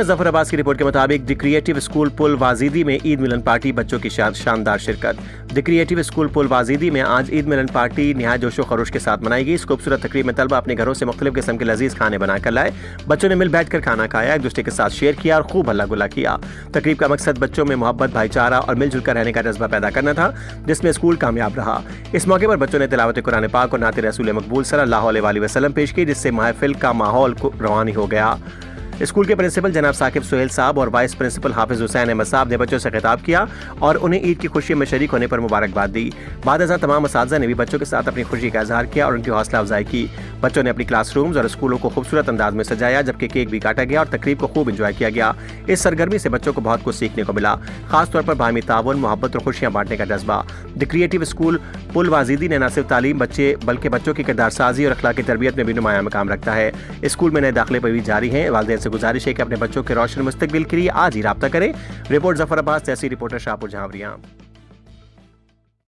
ظفر عباس کی رپورٹ کے مطابق دی کریٹو اسکول پل وازیدی میں عید ملن پارٹی بچوں کی شاندار شرکت۔ دی کریٹو اسکول پل وازیدی میں آج عید ملن پارٹی نہایت جوش و خروش کے ساتھ منائی گئی۔ اس خوبصورت تقریب میں طلبہ اپنے گھروں سے مختلف قسم کے لذیذ کھانے بنا کر لائے۔ بچوں نے مل بیٹھ کر کھانا کھایا، ایک دوسرے کے ساتھ شیئر کیا اور خوب ہلا گلا کیا۔ تقریب کا مقصد بچوں میں محبت، بھائی چارہ اور مل جل کر رہنے کا جذبہ پیدا کرنا تھا، جس میں اسکول کامیاب رہا۔ اس موقع پر بچوں نے تلاوت قرآن پاک اور نعت رسول مقبول صلی اللہ علیہ وآلہ وسلم پیش کی، جس سے محفل کا ماحول روحانی ہو گیا۔ اسکول کے پرنسپل جناب ثاقب سہیل صاحب اور وائس پرنسپل حافظ حسین احمد صاحب نے بچوں سے خطاب کیا اور انہیں عید کی خوشی میں شریک ہونے پر مبارکباد دی۔ بعد ازاں تمام اساتذہ نے بھی بچوں کے ساتھ اپنی خوشی کا اظہار کیا اور ان کی حوصلہ افزائی کی۔ بچوں نے اپنی کلاس رومز اور اسکولوں کو خوبصورت انداز میں سجایا، جبکہ کیک بھی کاٹا گیا اور تقریب کو خوب انجوائے کیا گیا۔ اس سرگرمی سے بچوں کو بہت کچھ سیکھنے کو ملا، خاص طور پر باہمی تعاون، محبت اور خوشیاں بانٹنے کا جذبہ۔ دی کریٹو اسکول پل وازیدی نے نہ صرف تعلیم بلکہ بچوں کی کردار سازی اور اخلاقی تربیت میں بھی نمایاں مقام رکھتا ہے۔ اسکول میں نئے داخلے پر بھی جاری ہیں۔ والدین سے گزارش ہے کہ اپنے بچوں کے روشن مستقبل کے لیے آج ہی رابطہ کریں۔ رپورٹ ظفر عباس، تحصیل رپورٹر شاہپور جہاں۔